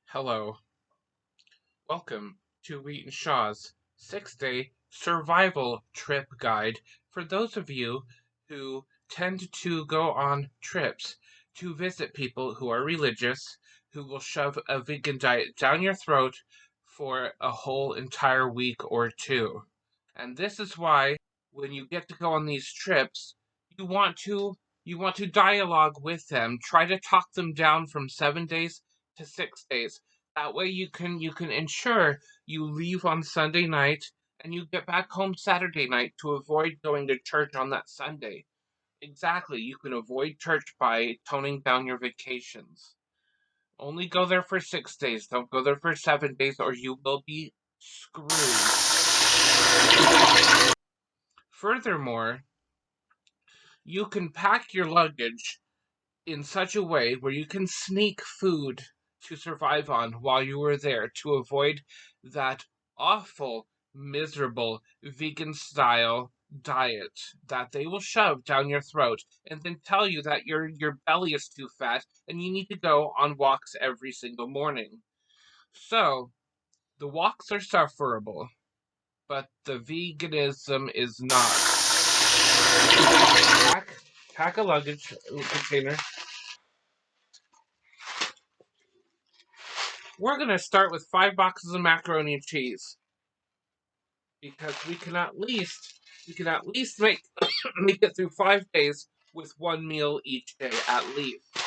Hello, welcome to Wheat and Shaw's 6-day survival trip guide for those of you who tend to go on trips to visit people who are religious, who will shove a vegan diet down your throat for a whole entire week or two. And this is why when you get to go on these trips, you want to you want to dialogue with them, try to talk them down from 7 days to 6 days. That way you can ensure you leave on Sunday night and you get back home Saturday night to avoid going to church on that Sunday. Exactly, you can avoid church by toning down your vacations. Only go there for 6 days. Don't go there for 7 days or you will be screwed. Furthermore, you can pack your luggage in such a way where you can sneak food to survive on while you were there to avoid that awful, miserable vegan style diet that they will shove down your throat and then tell you that your belly is too fat and you need to go on walks every single morning. So, the walks are sufferable, but the veganism is not. Pack, pack a luggage container. We're gonna start with 5 boxes of macaroni and cheese because we can at least make make it through 5 days with one meal each day at least.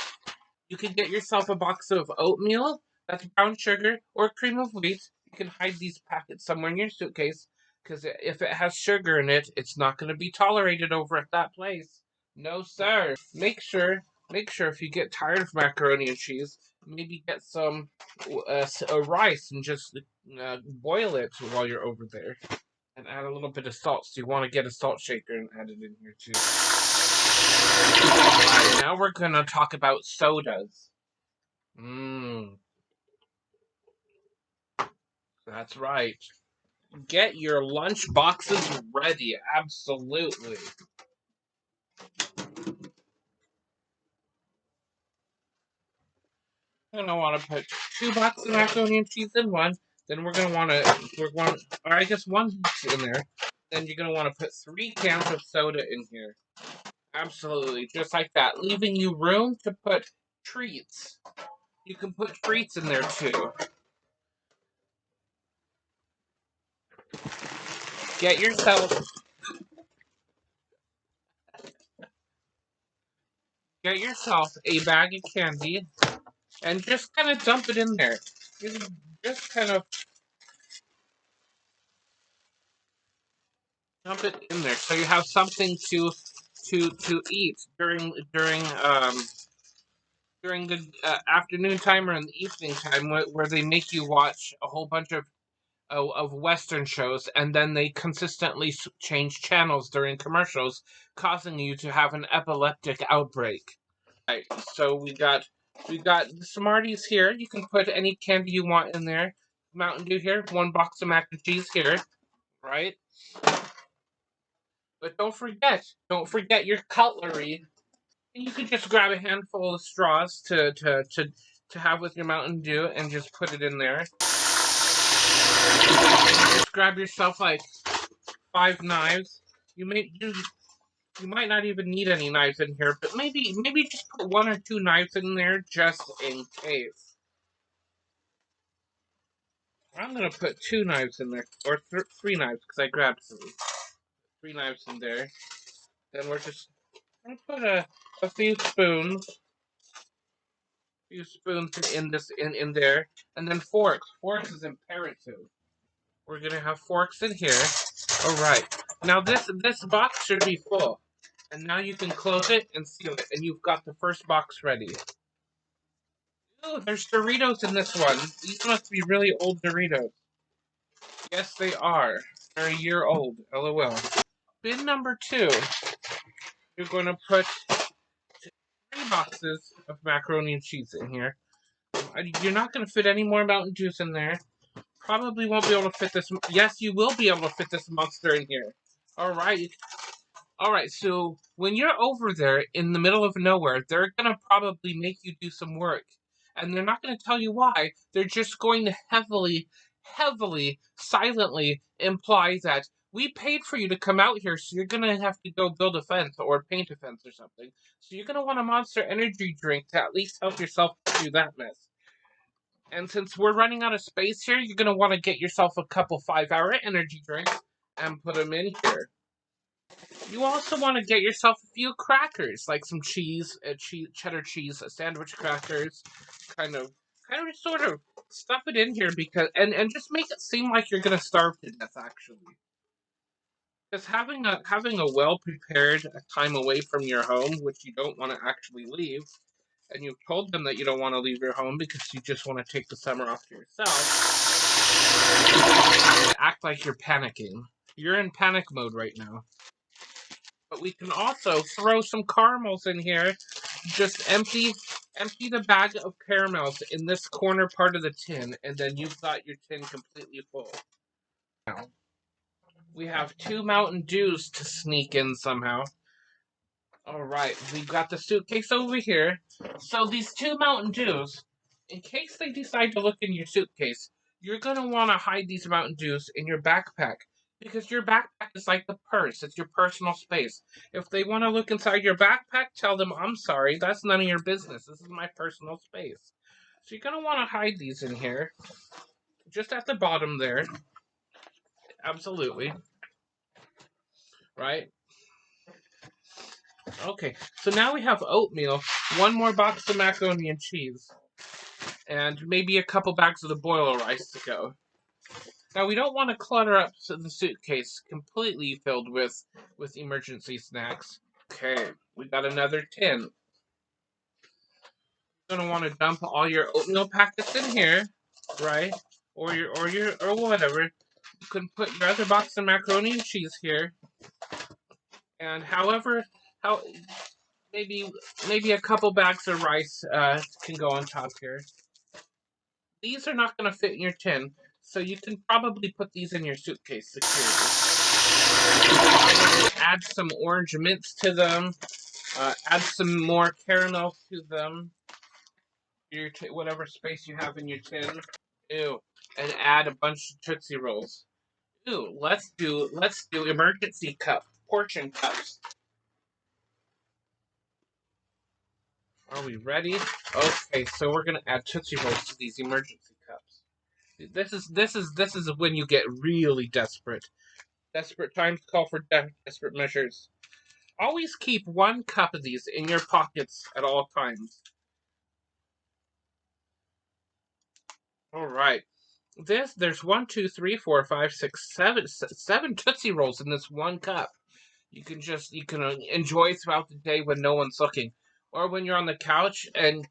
You can get yourself a box of oatmeal, that's brown sugar, or cream of wheat. You can hide these packets somewhere in your suitcase because if it has sugar in it, it's not going to be tolerated over at that place. No, sir. Make sure if you get tired of macaroni and cheese, maybe get some rice and just boil it while you're over there. And add a little bit of salt. So you want to get a salt shaker and add it in here too. Alright, now we're gonna talk about sodas. Mmm, that's right. Get your lunch boxes ready. Absolutely. We're gonna want to put 2 boxes of macaroni and cheese in one. Then or I guess one box in there. Then you're gonna want to put 3 cans of soda in here. Absolutely, just like that, leaving you room to put treats. You can put treats in there too. Get yourself get yourself a bag of candy and just kind of dump it in there. Just kind of dump it in there so you have something to eat during the afternoon time or in the evening time where they make you watch a whole bunch of Western shows, and then they consistently change channels during commercials, causing you to have an epileptic outbreak. Right. So we got Smarties here. You can put any candy you want in there. Mountain Dew here. 1 box of mac and cheese here. Right. But don't forget your cutlery. And you can just grab a handful of straws to have with your Mountain Dew and just put it in there. Just grab yourself like 5 knives. You might not even need any knives in here, but maybe just put 1 or 2 knives in there just in case. I'm gonna put 2 knives in there, or 3 knives because I grabbed 3 knives in there. Then we're just gonna put a few spoons in there, and then forks. Forks is imperative. We're gonna have forks in here. All right. Now this box should be full, and now you can close it and seal it, and you've got the first box ready. Oh, there's Doritos in this one. These must be really old Doritos. Yes, they are. They're a year old. LOL. Bin number 2. You're going to put 3 boxes of macaroni and cheese in here. You're not going to fit any more Mountain Dews in there. Probably won't be able to fit this. Yes, you will be able to fit this monster in here. All right. All right. So when you're over there in the middle of nowhere, they're going to probably make you do some work. and they're not going to tell you why. They're just going to heavily, silently imply that we paid for you to come out here, so you're going to have to go build a fence or paint a fence or something. So you're going to want a Monster Energy drink to at least help yourself do that mess. And since we're running out of space here, you're going to want to get yourself a couple 5-hour energy drinks and put them in here. You also want to get yourself a few crackers, like some cheddar cheese, sandwich crackers, kind of sort of stuff it in here because and just make it seem like you're gonna starve to death actually. Because having a well prepared time away from your home, which you don't want to actually leave, and you've told them that you don't want to leave your home because you just want to take the summer off to yourself, act like you're panicking. You're in panic mode right now. But we can also throw some caramels in here. Just empty the bag of caramels in this corner part of the tin, and then you've got your tin completely full. Now, we have 2 Mountain Dews to sneak in somehow. Alright, we've got the suitcase over here. So these 2 Mountain Dews, in case they decide to look in your suitcase, you're going to want to hide these Mountain Dews in your backpack. Because your backpack is like the purse. It's your personal space. If they want to look inside your backpack, tell them, I'm sorry, that's none of your business. This is my personal space. So you're going to want to hide these in here. Just at the bottom there. Absolutely. Right? Okay, so now we have oatmeal, 1 more box of macaroni and cheese, and maybe a couple bags of the boil rice to go. Now we don't want to clutter up the suitcase completely filled with emergency snacks. Okay, we got another tin. You're gonna want to dump all your oatmeal packets in here, right? Or whatever. You can put your other box of macaroni and cheese here, and how maybe a couple bags of rice can go on top here. These are not going to fit in your tin, so you can probably put these in your suitcase securely. Probably add some orange mints to them. Add some more caramel to them. Whatever space you have in your tin. Ew. And add a bunch of Tootsie Rolls. Ooh, let's do emergency portion cups. Are we ready? Okay, so we're gonna add Tootsie Rolls to these emergency cups. This is when you get really desperate. Desperate times call for desperate measures. Always keep 1 cup of these in your pockets at all times. All right. There's 1, 2, 3, 4, 5, 6, 7 Tootsie Rolls in this 1 cup. You can enjoy throughout the day when no one's looking, or when you're on the couch and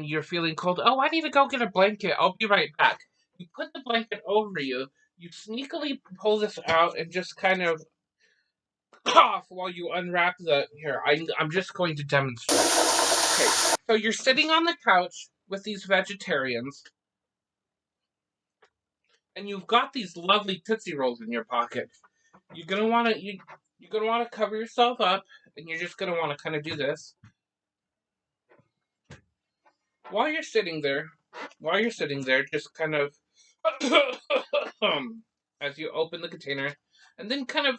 you're feeling cold. Oh, I need to go get a blanket. I'll be right back. You put the blanket over you. You sneakily pull this out and just kind of cough while you unwrap the. Here, I'm just going to demonstrate. Okay, so you're sitting on the couch with these vegetarians, and you've got these lovely Tootsie Rolls in your pocket. You're gonna want to you're gonna want to cover yourself up, and you're just gonna want to kind of do this while you're sitting there. While you're sitting there, just kind of as you open the container, and then kind of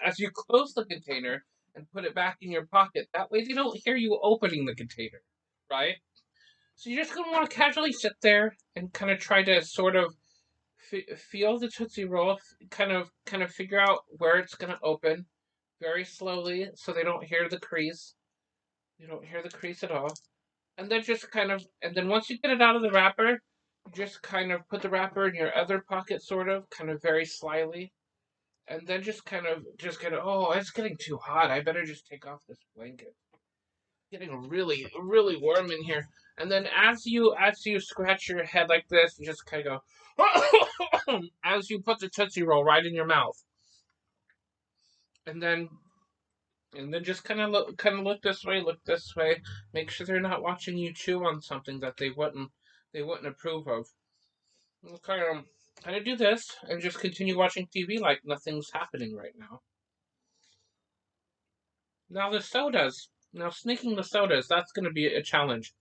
as you close the container and put it back in your pocket. That way, they don't hear you opening the container, right? So you're just gonna want to casually sit there and kind of try to sort of feel the Tootsie Roll, kind of figure out where it's gonna open very slowly, so they don't hear the crease. You don't hear the crease at all, and then and then once you get it out of the wrapper, you just kind of put the wrapper in your other pocket, sort of, kind of very slyly, and then just kind of, oh, it's getting too hot. I better just take off this blanket. It's getting really warm in here. And then as you scratch your head like this, you just kind of go as you put the Tootsie Roll right in your mouth, and then just kind of look this way, look this way. Make sure they're not watching you chew on something that they wouldn't approve of. Kind of do this and just continue watching TV like nothing's happening right now. Now the sodas. Now sneaking the sodas, that's going to be a challenge.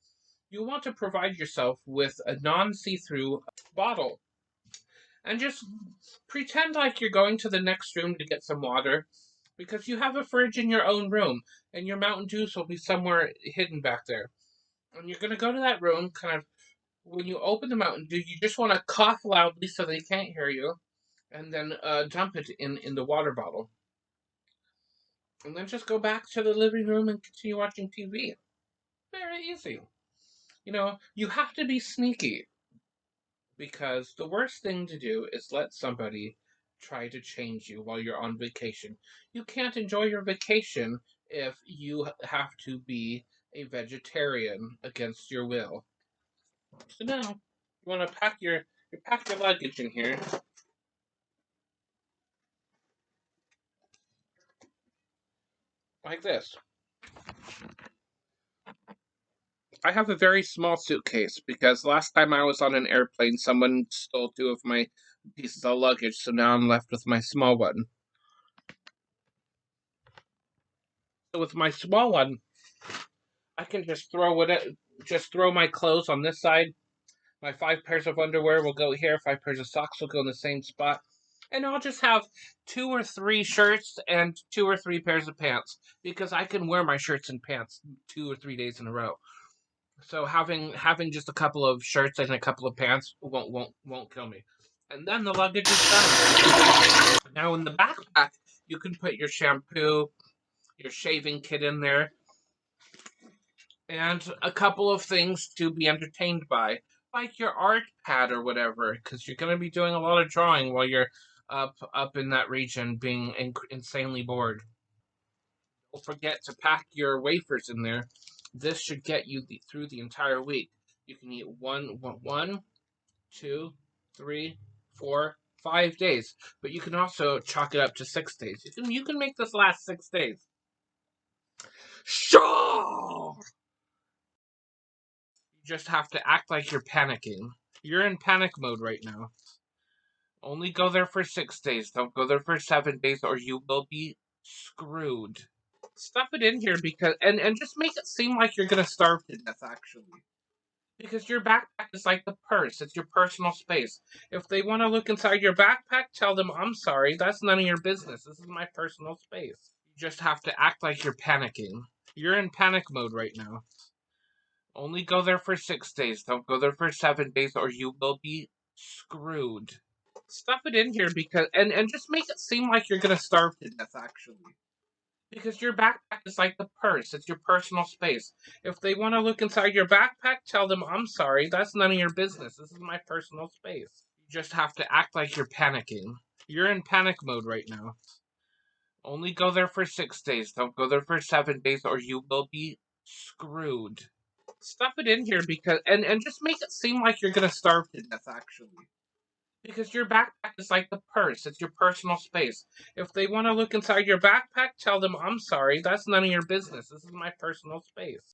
you want to provide yourself with a non-see-through bottle. And just pretend like you're going to the next room to get some water because you have a fridge in your own room and your Mountain Dews will be somewhere hidden back there. And you're going to go to that room, kind of, when you open the Mountain Dew, you just want to cough loudly so they can't hear you and then dump it in the water bottle. And then just go back to the living room and continue watching TV. Very easy. You have to be sneaky because the worst thing to do is let somebody try to change you while you're on vacation. You can't enjoy your vacation if you have to be a vegetarian against your will. So now you want to pack your luggage in here like this. I have a very small suitcase because last time I was on an airplane, someone stole two of my pieces of luggage, so now I'm left with my small one. So with my small one, I can just throw my clothes on this side. My 5 pairs of underwear will go here. 5 pairs of socks will go in the same spot. And I'll just have 2 or 3 shirts and 2 or 3 pairs of pants because I can wear my shirts and pants 2 or 3 days in a row. So having just a couple of shirts and a couple of pants won't kill me. And then the luggage is done. Now in the backpack, you can put your shampoo, your shaving kit in there, and a couple of things to be entertained by, like your art pad or whatever, because you're going to be doing a lot of drawing while you're up in that region, being insanely bored. Don't forget to pack your wafers in there. This should get you through the entire week. You can eat one, 2, 3, 4, 5 days, but you can also chalk it up to 6 days. You can make this last 6 days. Sure. Just have to act like you're panicking. You're in panic mode right now. Only go there for 6 days. Don't go there for 7 days or you will be screwed. Stuff it in here and just make it seem like you're gonna starve to death actually. Because your backpack is like the purse. It's your personal space. If they want to look inside your backpack, tell them I'm sorry. That's none of your business. This is my personal space. You just have to act like you're panicking. You're in panic mode right now. Only go there for 6 days. Don't go there for 7 days or you will be screwed. Stuff it in here and just make it seem like you're gonna starve to death actually. Because your backpack is like the purse. It's your personal space. If they want to look inside your backpack, tell them I'm sorry. That's none of your business. This is my personal space. You just have to act like you're panicking. You're in panic mode right now. Only go there for 6 days. Don't go there for 7 days or you will be screwed. Stuff it in here and just make it seem like you're gonna starve to death actually. Because your backpack is like the purse. It's your personal space. If they want to look inside your backpack, tell them I'm sorry. That's none of your business. This is my personal space.